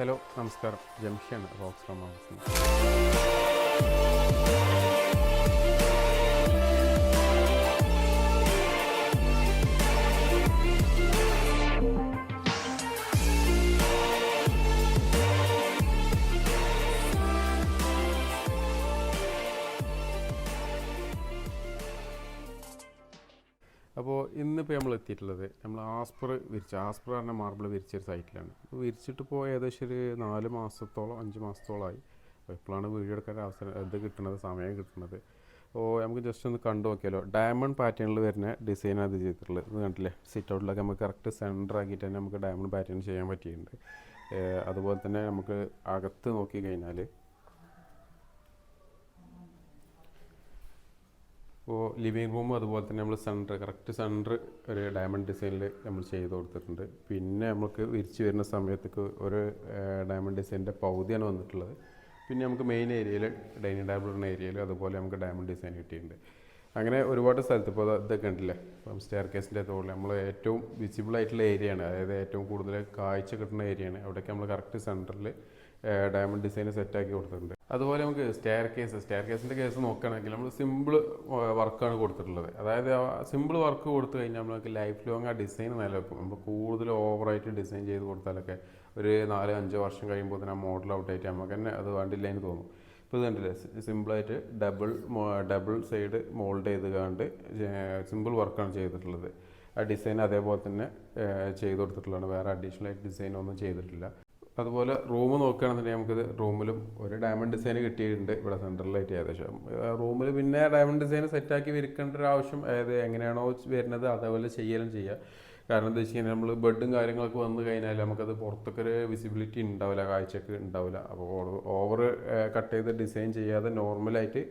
Hello നമസ്കാരം, ജംഷൻ rocks from house. അപ്പോൾ ഇന്നിപ്പോൾ നമ്മൾ എത്തിയിട്ടുള്ളത് നമ്മൾ ആസ്പർ പറഞ്ഞ മാർബിൾ വിരിച്ചൊരു സൈറ്റിലാണ്. അപ്പോൾ വിരിച്ചിട്ടിപ്പോൾ ഏകദേശം ഒരു 4 മാസത്തോളം 5 മാസത്തോളമായി. അപ്പോൾ ഇപ്പോഴാണ് വീഡിയോ എടുക്കാൻ സമയം കിട്ടുന്നത്. അപ്പോൾ നമുക്ക് ജസ്റ്റ് ഒന്ന് കണ്ടു നോക്കിയാലോ. ഡയമണ്ട് പാറ്റേണിൽ വരുന്ന ഡിസൈനാണ് ഇത് ചെയ്തിട്ടുള്ളത്. ഇത് കണ്ടില്ലേ, സിറ്റ് ഔട്ടിലൊക്കെ നമുക്ക് കറക്റ്റ് സെൻറ്റർ ആക്കിയിട്ട് തന്നെ നമുക്ക് ഡയമണ്ട് പാറ്റേൺ ചെയ്യാൻ പറ്റിയിട്ടുണ്ട്. അതുപോലെ തന്നെ നമുക്ക് അകത്ത് നോക്കി കഴിഞ്ഞാൽ ഇപ്പോൾ ലിവിങ് റൂമും അതുപോലെ തന്നെ നമ്മൾ കറക്റ്റ് സെൻറ്റർ ഒരു ഡയമണ്ട് ഡിസൈനിൽ നമ്മൾ ചെയ്ത് കൊടുത്തിട്ടുണ്ട്. പിന്നെ നമുക്ക് വിരിച്ച് വരുന്ന സമയത്തേക്ക് ഒരു ഡയമണ്ട് ഡിസൈനിൻ്റെ പകുതിയാണ് വന്നിട്ടുള്ളത്. പിന്നെ നമുക്ക് മെയിൻ ഏരിയയിൽ ഡൈനിങ് ടേബിൾ ഇടുന്ന ഏരിയയിൽ അതുപോലെ നമുക്ക് ഡയമണ്ട് ഡിസൈൻ കിട്ടിയിട്ടുണ്ട്. അങ്ങനെ ഒരുപാട് സ്ഥലത്ത് ഇപ്പോൾ ഇതൊക്കെ ഉണ്ടല്ലേ, ഇപ്പം സ്റ്റെയർ കേസിൻ്റെ തോളിൽ നമ്മൾ ഏറ്റവും വിസിബിൾ ആയിട്ടുള്ള ഏരിയയാണ്, അതായത് ഏറ്റവും കൂടുതൽ കാഴ്ച കിട്ടുന്ന ഏരിയയാണ്. അവിടെയൊക്കെ നമ്മൾ കറക്റ്റ് സെൻറ്ററിൽ ഡയമണ്ട് ഡിസൈൻ സെറ്റാക്കി കൊടുത്തിട്ടുണ്ട്. അതുപോലെ നമുക്ക് സ്റ്റെയർ കേസിൻ്റെ കേസ് നോക്കുകയാണെങ്കിൽ നമ്മൾ സിമ്പിൾ വർക്കാണ് കൊടുത്തിട്ടുള്ളത്. അതായത് സിമ്പിൾ വർക്ക് കൊടുത്തു കഴിഞ്ഞാൽ നമുക്ക് ലൈഫ് ലോങ് ആ ഡിസൈൻ നിലനിൽക്കും. നമ്മൾ കൂടുതൽ ഓവറായിട്ട് ഡിസൈൻ ചെയ്ത് കൊടുത്താലൊക്കെ ഒരു 4-5 വർഷം കഴിയുമ്പോൾ തന്നെ ആ മോഡൽ ഔട്ടായിട്ട് നമുക്ക് തന്നെ അത് വേണ്ടില്ല എന്ന് തോന്നും. ഇപ്പോൾ ഇത് കണ്ടില്ലേ, സിമ്പിളായിട്ട് ഡബിൾ സൈഡ് മോൾഡ് ചെയ്ത് കണ്ട് സിമ്പിൾ വർക്കാണ് ചെയ്തിട്ടുള്ളത്. ആ ഡിസൈൻ അതേപോലെ തന്നെ ചെയ്ത് കൊടുത്തിട്ടുള്ളതാണ്, വേറെ അഡീഷണൽ ആയിട്ട് ഡിസൈൻ ഒന്നും ചെയ്തിട്ടില്ല. അതുപോലെ റൂം നോക്കുകയാണെന്നുണ്ടെങ്കിൽ നമുക്കിത് റൂമിലും ഒരു ഡയമണ്ട് ഡിസൈൻ കിട്ടിയിട്ടുണ്ട് ഇവിടെ സെൻട്രലായിട്ട്. ഏകദേശം റൂമിൽ പിന്നെ ഡയമണ്ട് ഡിസൈൻ സെറ്റാക്കി വിരിക്കേണ്ട ഒരു ആവശ്യം, അതായത് എങ്ങനെയാണോ വരുന്നത് അതേപോലെ ചെയ്യാനും ചെയ്യുക. കാരണം എന്താ വെച്ച് കഴിഞ്ഞാൽ നമ്മൾ ബെഡും കാര്യങ്ങളൊക്കെ വന്നു കഴിഞ്ഞാൽ നമുക്കത് പുറത്തൊക്കെ ഒരു വിസിബിലിറ്റി ഉണ്ടാവില്ല, കാഴ്ചക്ക് ഉണ്ടാവില്ല. അപ്പോൾ ഓവർ കട്ട് ചെയ്ത് ഡിസൈൻ ചെയ്യാതെ നോർമലായിട്ട്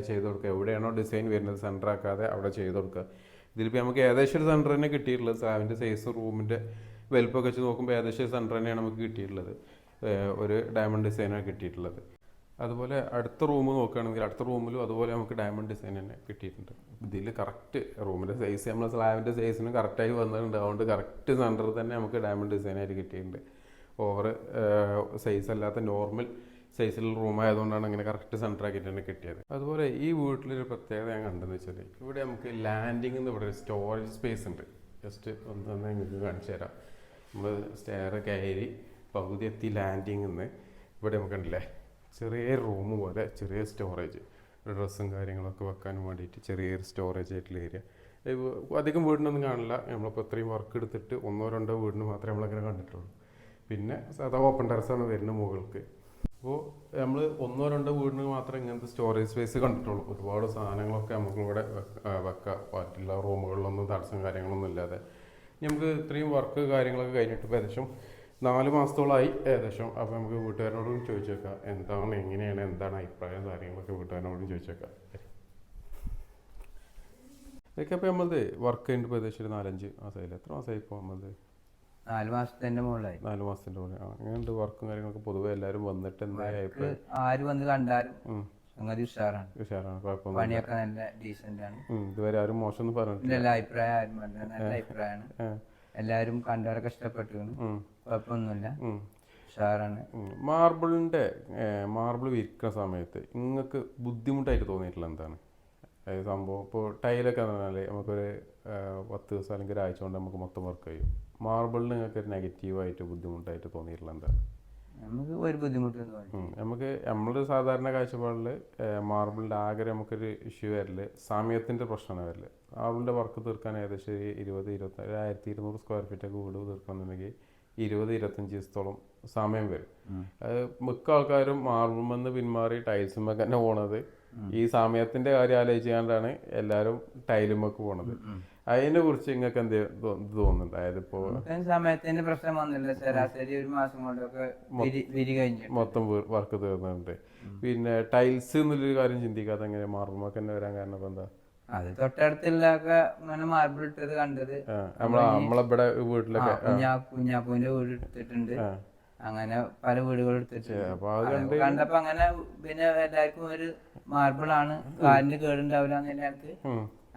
ചെയ്ത് കൊടുക്കുക. എവിടെയാണോ ഡിസൈൻ വരുന്നത് സെൻറ്റർ ആക്കാതെ അവിടെ ചെയ്ത് കൊടുക്കുക. ഇതിലിപ്പോൾ നമുക്ക് ഏകദേശം ഒരു സെൻറ്റർ തന്നെ കിട്ടിയിട്ടുള്ളത്. സ്ലാബിൻ്റെ സൈസ് റൂമിൻ്റെ വലുപ്പമൊക്കെ വെച്ച് നോക്കുമ്പോൾ ഏകദേശം സെൻറ്റർ തന്നെയാണ് നമുക്ക് കിട്ടിയിട്ടുള്ളത്. ഒരു ഡയമണ്ട് ഡിസൈനാണ് കിട്ടിയിട്ടുള്ളത്. അതുപോലെ അടുത്ത റൂം നോക്കുകയാണെങ്കിൽ അടുത്ത റൂമിലും അതുപോലെ നമുക്ക് ഡയമണ്ട് ഡിസൈൻ തന്നെ കിട്ടിയിട്ടുണ്ട്. ഇതിൽ കറക്റ്റ് റൂമിൻ്റെ സൈസ് നമ്മൾ സ്ലാബിൻ്റെ സൈസിന് കറക്റ്റായി വന്നിട്ടുണ്ട്. അതുകൊണ്ട് കറക്റ്റ് സെൻറ്ററിൽ തന്നെ നമുക്ക് ഡയമണ്ട് ഡിസൈനായിട്ട് കിട്ടിയിട്ടുണ്ട്. ഓവർ സൈസ് അല്ലാത്ത നോർമൽ സൈസിലുള്ള റൂമായതുകൊണ്ടാണ് അങ്ങനെ കറക്റ്റ് സെൻറ്റർ ആക്കിയിട്ട് തന്നെ കിട്ടിയത്. അതുപോലെ ഈ വീട്ടിലൊരു പ്രത്യേകത ഞാൻ കണ്ടെന്ന് വെച്ചാൽ ഇവിടെ നമുക്ക് ലാൻഡിംഗ് എന്ന് ഇവിടെ സ്റ്റോറേജ് സ്പേസ് ഉണ്ട്. ജസ്റ്റ് ഒന്ന് നിങ്ങൾക്ക് കാണിച്ചു തരാം. നമ്മൾ സ്റ്റെയർ കയറി പകുതി എത്തി ലാൻഡിങ് നിന്ന് ഇവിടെ നമുക്ക് കണ്ടില്ലേ, ചെറിയ റൂം പോലെ ചെറിയ സ്റ്റോറേജ്, ഡ്രസ്സും കാര്യങ്ങളൊക്കെ വെക്കാനും വേണ്ടിയിട്ട് ചെറിയൊരു സ്റ്റോറേജ് ആയിട്ടുള്ള ഏരിയ. അധികം വീടിനൊന്നും കാണില്ല. നമ്മളിപ്പോൾ ഇത്രയും വർക്ക് എടുത്തിട്ട് 1-2 വീടിന് മാത്രമേ നമ്മളങ്ങനെ കണ്ടിട്ടുള്ളൂ. പിന്നെ സാധാ ഓപ്പൺ ടെറസാണ് വരുന്നത് മുകൾക്ക്. അപ്പോൾ നമ്മൾ 1-2 വീടിന് മാത്രമേ ഇങ്ങനത്തെ സ്റ്റോറേജ് സ്പേസ് കണ്ടിട്ടുള്ളൂ. ഒരുപാട് സാധനങ്ങളൊക്കെ നമുക്കിവിടെ വെക്കാൻ പറ്റില്ല, റൂമുകളിലൊന്നും തടസ്സം കാര്യങ്ങളൊന്നും ഇല്ലാതെ. നമുക്ക് ഇത്രയും വർക്ക് കാര്യങ്ങളൊക്കെ കഴിഞ്ഞിട്ട് ഏകദേശം 4 മാസത്തോളമായി ഏകദേശം. അപ്പോൾ നമുക്ക് വീട്ടുകാരോടും ചോദിച്ചേക്കാം എങ്ങനെയാണ് എന്താണ് അഭിപ്രായം കാര്യങ്ങളൊക്കെ വീട്ടുകാരോടും ചോദിച്ചേക്കാം. ഇതൊക്കെ അപ്പോൾ നമ്മളത് വർക്ക് കഴിഞ്ഞിട്ട് ഏകദേശം ഒരു 4-5 മാസമായില്ല. എത്ര മാസമായി ഇപ്പോൾ നമ്മളത്? 4 മാസത്തിന്റെ മുകളിലായി. 4 മാസത്തിന്റെ മുകളിൽ. അങ്ങനെയുണ്ട് വർക്കും കാര്യങ്ങളൊക്കെ. പൊതുവെ എല്ലാവരും വന്നിട്ട് എന്തായാലും ആര് വന്ന് കണ്ടാലും സംഗതി ഉഷാറാണ്, കുഴപ്പമൊന്നും. പണിയൊക്കെ നല്ല ഡീസന്റ് ആണ്. ഇതുവരെ ആരും മോശം പറഞ്ഞിട്ടില്ല. നല്ല അഭിപ്രായം ആരും പറഞ്ഞ നല്ല അഭിപ്രായമാണ്. എല്ലാവരും കണ്ടവരൊക്കെ ഇഷ്ടപ്പെട്ടു, കുഴപ്പമൊന്നുമില്ല, ഉഷാറാണ്. മാർബിൾ വിരിക്കുന്ന സമയത്ത് നിങ്ങൾക്ക് ബുദ്ധിമുട്ടായിട്ട് തോന്നിയിട്ടുള്ള എന്താണ് സംഭവം? ഇപ്പോൾ ടൈലൊക്കെ പറഞ്ഞാൽ നമുക്കൊരു 10 ദിവസം അല്ലെങ്കിൽ ഒരാഴ്ച കൊണ്ട് നമുക്ക് മൊത്തം വർക്ക് ചെയ്യും. മാർബിളിന് നിങ്ങൾക്ക് ഒരു നെഗറ്റീവായിട്ട് ബുദ്ധിമുട്ടായിട്ട് തോന്നിയിട്ടുള്ള എന്താണ്? നമുക്ക് ഒരു ബുദ്ധിമുട്ടും തോന്നി. നമുക്ക് നമ്മുടെ സാധാരണ കാഴ്ചപ്പാടിൽ മാർബിളിൻ്റെ ആകെ നമുക്കൊരു ഇഷ്യൂ വരില്ല, സമയത്തിൻ്റെ പ്രശ്നമാണ് വരില്ല. മാർബിളിൻ്റെ വർക്ക് തീർക്കാൻ ഏകദേശം 1200 സ്ക്വയർ ഫീറ്റൊക്കെ വീട് തീർക്കണമെന്നുണ്ടെങ്കിൽ 20-25 ദിവസത്തോളം സമയം വരും. അത് മിക്ക ആൾക്കാരും മാർബിൾമെന്ന് പിന്മാറി ടൈൽസുമ്മൊക്കെ തന്നെ പോണത് ഈ സമയത്തിൻ്റെ കാര്യം ആലോചിച്ചുകൊണ്ടാണ് എല്ലാവരും ടൈലുമ്മക്ക് പോണത്. അതിനെ കുറിച്ച് നിങ്ങൾക്ക് എന്ത് തോന്നുന്നുണ്ട്? അതായത് ഇപ്പോൾ സമയത്തിന്റെ പ്രശ്നം വന്നില്ല, ശരാശരി ഒരു മാസം കൊണ്ടൊക്കെ മൊത്തം വർക്ക് തീർന്നിട്ടുണ്ട്. പിന്നെ ടൈൽസ് എന്നുള്ളൊരു കാര്യം ചിന്തിക്കാതെ എങ്ങനെ മാർബിൾമൊക്കെ തന്നെ വരാൻ കാരണം ഇപ്പം എന്താ? അത് തൊട്ടടുത്തുള്ളൊക്കെ മാർബിൾ ഇട്ടത് കണ്ടത് നമ്മളിവിടെ വീട്ടിലൊക്കെ കുഞ്ഞാപ്പൂവിന്റെ വീട് എടുത്തിട്ടുണ്ട്, അങ്ങനെ പല വീടുകൾ എടുത്തിട്ടുണ്ട്. കണ്ടപ്പോ അങ്ങനെ പിന്നെ എല്ലാവർക്കും ഒരു മാർബിൾ ആണ്, കാലിന് കേടുണ്ടാവില്ല എന്നുള്ളവർക്ക്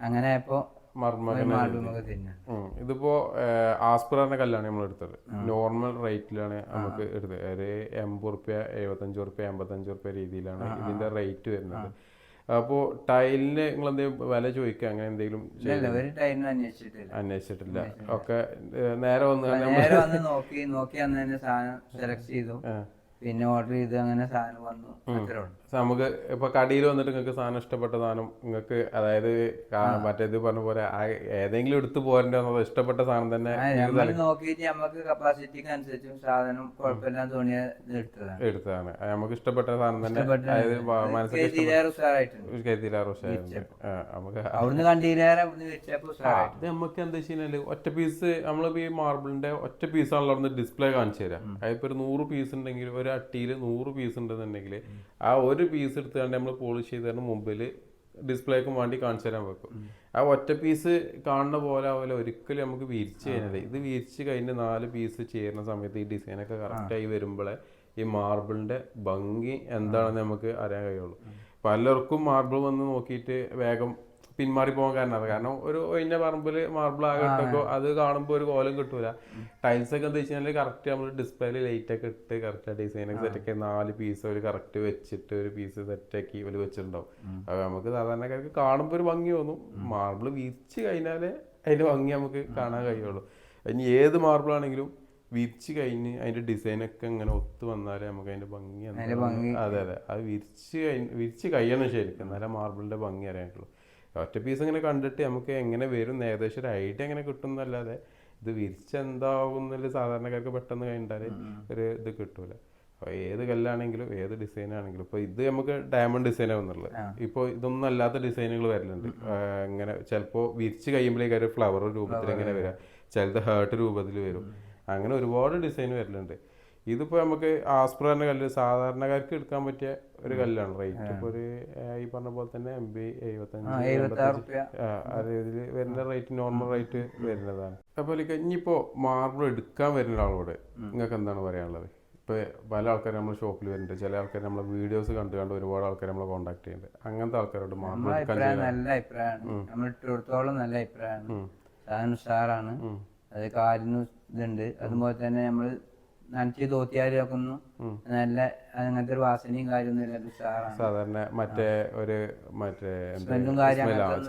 അങ്ങനെ ആയപ്പോ മർമകനെ ഇതിപ്പോ ആസ്പിററിന്റെ കല്ലാണ് നമ്മൾ എടുത്തത്. നോർമൽ റേറ്റിലാണ് നമുക്ക് എടുത്തത്. ഒരു 80 റുപ്യ 75 റുപ്യ 85 റുപ്യ രീതിയിലാണ് ഇതിന്റെ റേറ്റ് വരുന്നത്. അപ്പോ ടൈലിന് നിങ്ങൾ എന്തെങ്കിലും വില ചോദിക്കുക അങ്ങനെ എന്തെങ്കിലും അന്വേഷിച്ചിട്ടില്ല? ഒക്കെ നേരെ വന്ന് നോക്കി അന്ന് സാധനം സെലക്ട് ചെയ്തു, പിന്നെ ഓർഡർ ചെയ്ത് അങ്ങനെ സാധനം വന്നു. നമുക്ക് ഇപ്പൊ കടയിൽ വന്നിട്ട് നിങ്ങൾക്ക് സാധനം ഇഷ്ടപ്പെട്ട സാധനം നിങ്ങൾക്ക്, അതായത് മറ്റേത് പറഞ്ഞ പോലെ ഏതെങ്കിലും എടുത്ത് പോരണ്ടോ ഇഷ്ടപ്പെട്ട സാധനം തന്നെ നോക്കിയിട്ട് നമുക്ക് കപ്പാസിറ്റിക്ക് അനുസരിച്ചും സാധനം കുഴപ്പമില്ലാതെ തോന്നിയത് എടുത്തതാണ്. നമുക്ക് ഇഷ്ടപ്പെട്ട സാധനം തന്നെ അവിടുന്ന് കണ്ടീലേറെ അത് നമുക്ക് എന്താ വെച്ച് കഴിഞ്ഞാല് ഒറ്റ പീസ് നമ്മളിപ്പോ ഈ മാർബിളിന്റെ ഒറ്റ പീസാണല്ലോ അവിടുന്ന് ഡിസ്പ്ലേ കാണിച്ചു തരാം. അതിപ്പോ ഒരു 100 പീസ് ഉണ്ടെങ്കിൽ ഒരു അട്ടിയിൽ 100 പീസ് ഉണ്ടെന്നുണ്ടെങ്കിൽ ആ ഒരു പീസ് എടുത്തുകൊണ്ട് നമ്മൾ പോളിഷ് ചെയ്തതിന് മുമ്പിൽ ഡിസ്പ്ലേക്കും വേണ്ടി കാണിച്ചു തരാൻ വെക്കും. ആ ഒറ്റ പീസ് കാണുന്ന പോലെ ആവില്ല ഒരിക്കലും നമുക്ക് വിരിച്ച് കഴിഞ്ഞത്. ഇത് വിരിച്ച് കഴിഞ്ഞ് 4 പീസ് ചേരുന്ന സമയത്ത് ഈ ഡിസൈനൊക്കെ കറക്റ്റായി വരുമ്പോഴേ ഈ മാർബിളിന്റെ ഭംഗി എന്താണെന്ന് നമുക്ക് അറിയാൻ കഴിയുള്ളൂ. പലർക്കും മാർബിൾ വന്ന് നോക്കിയിട്ട് വേഗം പിന്മാറി പോകാൻ കാരണം ഒരു ഒഴിഞ്ഞ പറമ്പിൽ മാർബിൾ ആകട്ടോ അത് കാണുമ്പോൾ ഒരു കോലം കിട്ടൂല. ടൈൽസ് ഒക്കെ എന്താ വെച്ച് കഴിഞ്ഞാൽ കറക്റ്റ് നമ്മൾ ഡിസ്പ്ലേയിൽ ലൈറ്റ് ഒക്കെ ഇട്ട് കറക്റ്റ് ഡിസൈനൊക്കെ സെറ്റൊക്കെ 4 പീസ് ഒരു കറക്റ്റ് വെച്ചിട്ട് ഒരു പീസ് സെറ്റാക്കി ഇവര് വെച്ചിട്ടുണ്ടാവും. അത് നമുക്ക് സാധാരണക്കാർക്ക് കാണുമ്പോൾ ഒരു ഭംഗി തോന്നും. മാർബിൾ വിരിച്ച് കഴിഞ്ഞാലേ അതിന്റെ ഭംഗി നമുക്ക് കാണാൻ കഴിയുള്ളൂ. ഇനി ഏത് മാർബിൾ ആണെങ്കിലും വിരിച്ച് കഴിഞ്ഞ് അതിന്റെ ഡിസൈനൊക്കെ ഇങ്ങനെ ഒത്തു വന്നാലേ നമുക്ക് അതിന്റെ ഭംഗി അതെ അത് വിരിച്ച് കഴിയണം ശരിക്കും, എന്നാലേ മാർബിളിന്റെ ഭംഗി അറിയാനുള്ളൂ. ഒറ്റ പീസ് ഇങ്ങനെ കണ്ടിട്ട് നമുക്ക് എങ്ങനെ വരും ഏകദേശം ഒരു ഐഡിയ എങ്ങനെ കിട്ടും എന്നല്ലാതെ ഇത് വിരിച്ചെന്താവുന്നില്ല സാധാരണക്കാർക്ക് പെട്ടെന്ന് കഴിഞ്ഞാൽ ഒരു ഇത് കിട്ടൂല. അപ്പോൾ ഏത് കല്ലാണെങ്കിലും ഏത് ഡിസൈൻ ആണെങ്കിലും ഇപ്പോൾ ഇത് നമുക്ക് ഡയമണ്ട് ഡിസൈൻ ആവുന്നുള്ളത്. ഇപ്പോൾ ഇതൊന്നും അല്ലാത്ത ഡിസൈനുകൾ വരലുണ്ട്. ഇങ്ങനെ ചിലപ്പോൾ വിരിച്ച് കഴിയുമ്പോഴേക്കും ഒരു ഫ്ലവർ രൂപത്തിൽ ഇങ്ങനെ വരിക, ചിലത് ഹേർട്ട് രൂപത്തിൽ വരും. അങ്ങനെ ഒരുപാട് ഡിസൈൻ വരലുണ്ട്. ഇതിപ്പോൾ നമുക്ക് ആസ്പ്രറിന്റെ കല്ല് സാധാരണക്കാർക്ക് എടുക്കാൻ പറ്റിയ ഒരു കല്ലാണ്. റേറ്റ് ഇപ്പോൾ ഒരു ഈ പറഞ്ഞ പോലെ തന്നെ 75 ആ രീതിയിൽ വരുന്ന റേറ്റ് നോർമൽ റേറ്റ് വരുന്നതാണ്. അപ്പോൾ ഇനിയിപ്പോൾ മാർബിൾ എടുക്കാൻ വരുന്ന ഒരാളോട് നിങ്ങൾക്ക് എന്താണ് പറയാനുള്ളത്? ഇപ്പോൾ പല ആൾക്കാർ നമ്മൾ ഷോപ്പിൽ വരുന്നുണ്ട്, ചില ആൾക്കാർ നമ്മളെ വീഡിയോസ് കണ്ട് ഒരുപാട് ആൾക്കാർ നമ്മളെ കോൺടാക്ട് ചെയ്യുന്നുണ്ട്. അങ്ങനത്തെ ആൾക്കാരോട് മാർബിൾ നല്ല അഭിപ്രായമാണ്, നമ്മൾ ഇട്ടിടത്തോളം നല്ല അഭിപ്രായമാണ്. സാധനം ഉഷാറാണ്, അത് കാലിന് ഇതുണ്ട്. അതുപോലെ തന്നെ നമ്മൾ നനച്ച് തോത്തിയാലൊക്കെ ഒന്നും നല്ല അങ്ങനത്തെ ഒരു വാസനയും കാര്യമൊന്നും ഉഷാറാണ്. സാധാരണ മറ്റേ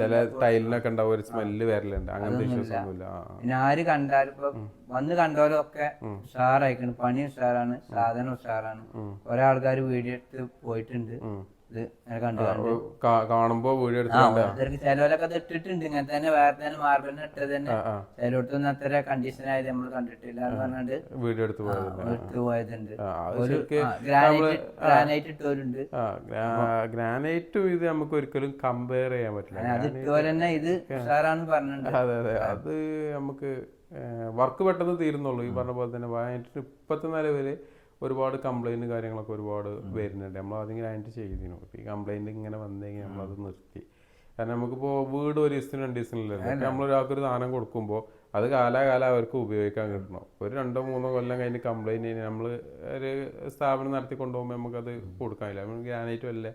ചില ടൈലിനൊക്കെ ഉണ്ടാവും ഒരു സ്മെല്ല് വരലുണ്ട്, അങ്ങനത്തെ ഇഷ്യൂസ് ഒന്നുമില്ല. പിന്നെ ആര് കണ്ടാലും ഇപ്പൊ വന്ന് കണ്ടോലൊക്കെ ഉഷാറായിക്കണം, പണി ഉഷാറാണ്, സാധനം ഉഷാറാണ്. കുറെ ആൾക്കാർ വീഡിയോ എടുത്ത് പോയിട്ടുണ്ട്. കാണുമ്പോ വീഡിയോ ചിലവരൊക്കെ അത് ഇട്ടിട്ടുണ്ട് ഇങ്ങനെ തന്നെ, വേറെ തന്നെ മാർബിളിന് ഇട്ടത് തന്നെ. ചിലയിടത്തൊന്നും അത്ര കണ്ടീഷൻ ആയത് നമ്മൾ കണ്ടിട്ടില്ല എന്ന് പറഞ്ഞിട്ട് വീഡിയോ എടുത്ത് പോയതുണ്ട്. ഗ്രാനൈറ്റ് ഇട്ടവരുണ്ട്. ഗ്രാനൈറ്റും ഇത് നമുക്ക് ഒരിക്കലും കമ്പയർ ചെയ്യാൻ പറ്റില്ല. അത് ഇട്ടുപോലെ തന്നെ ഇത് ഉഷാറാണ് പറഞ്ഞിട്ടുണ്ട്. അതെ അത് നമുക്ക് വർക്ക് പെട്ടെന്ന് തീരുന്നുള്ളൂ. ഈ പറഞ്ഞ പോലെ തന്നെ ഗ്രാനൈറ്റിന് ഇപ്പത്തെ നിലവില് ഒരുപാട് കംപ്ലൈൻറ്റ് കാര്യങ്ങളൊക്കെ ഒരുപാട് വരുന്നുണ്ട്. നമ്മൾ അതിങ്ങനെ ആയിട്ട് ചെയ്തിരുന്നു. ഇപ്പോൾ ഈ കംപ്ലൈൻറ്റ് ഇങ്ങനെ വന്നു കഴിഞ്ഞാൽ നമ്മളത് നിർത്തി. കാരണം നമുക്കിപ്പോൾ വീട് ഒരു ദിവസത്തിന് 2 ദിവസത്തിനല്ലേ, നമ്മളൊരാൾക്കൊരു സാധനം കൊടുക്കുമ്പോൾ അത് കാലാകാലം അവർക്ക് ഉപയോഗിക്കാൻ കിട്ടണം. ഒരു 2-3 കൊല്ലം കഴിഞ്ഞ് കംപ്ലൈൻറ്റ് കഴിഞ്ഞാൽ നമ്മൾ ഒരു സ്ഥാപനം നടത്തി കൊണ്ടുപോകുമ്പോൾ നമുക്കത് കൊടുക്കാനില്ല. നമ്മൾ ഗ്രാനൈറ്റ് വല്ല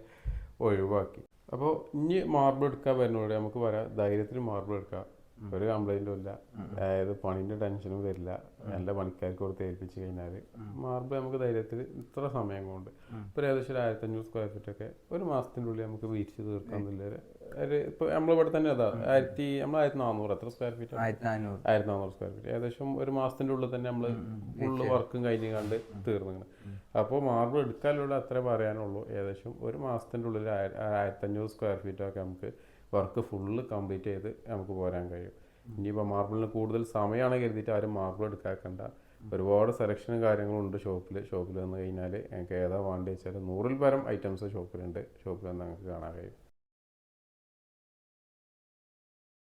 ഒഴിവാക്കി. അപ്പോൾ ഇനി മാർബിൾ എടുക്കാൻ വരുന്നതോടെ നമുക്ക് പറയാം, ധൈര്യത്തിന് മാർബിൾ എടുക്കാം, ഒരു കംപ്ലൈൻറ്റും ഇല്ല. അതായത് പണിൻ്റെ ടെൻഷനും വരില്ല. നല്ല പണിക്കാർക്ക് കൊടുത്ത് ഏൽപ്പിച്ച് കഴിഞ്ഞാൽ മാർബിൾ നമുക്ക് ധൈര്യത്തിൽ ഇത്ര സമയം കൊണ്ട് ഇപ്പോൾ ഏകദേശം ഒരു 1500 സ്ക്വയർ ഫീറ്റ് ഒക്കെ ഒരു മാസത്തിൻ്റെ ഉള്ളിൽ നമുക്ക് വിരിച്ച് തീർക്കാന്നില്ല. ഒരു ഇപ്പോൾ നമ്മളിവിടെ തന്നെ അതാ 1400 എത്ര സ്ക്വയർ ഫീറ്റ് 1400 സ്ക്വയർ ഫീറ്റ് ഏകദേശം ഒരു മാസത്തിൻ്റെ ഉള്ളിൽ തന്നെ നമ്മൾ ഫുള്ള് വർക്കും കഴിഞ്ഞ് കണ്ട് തീർന്നിങ്ങനെ. അപ്പോൾ മാർബിൾ എടുക്കാനുള്ള അത്രേ പറയാനുള്ളൂ. ഏകദേശം ഒരു മാസത്തിൻ്റെ ഉള്ളിൽ 1500 സ്ക്വയർ ഫീറ്റൊക്കെ നമുക്ക് വർക്ക് ഫുള്ള് കംപ്ലീറ്റ് ചെയ്ത് നമുക്ക് പോരാൻ കഴിയും. ഇനിയിപ്പോൾ മാർബിളിന് കൂടുതൽ സമയമാണ് കരുതിയിട്ട് ആരും മാർബിൾ എടുക്കാക്കണ്ട. ഒരുപാട് സെലക്ഷനും കാര്യങ്ങളും ഉണ്ട് ഷോപ്പിൽ വന്നു കഴിഞ്ഞാൽ ഞങ്ങൾക്ക് ഏതാ വേണ്ടി വെച്ചാൽ 100-ൽ പരം ഐറ്റംസ് ഷോപ്പിലുണ്ട്. ഷോപ്പിൽ വന്ന് ഞങ്ങൾക്ക് കാണാൻ കഴിയും.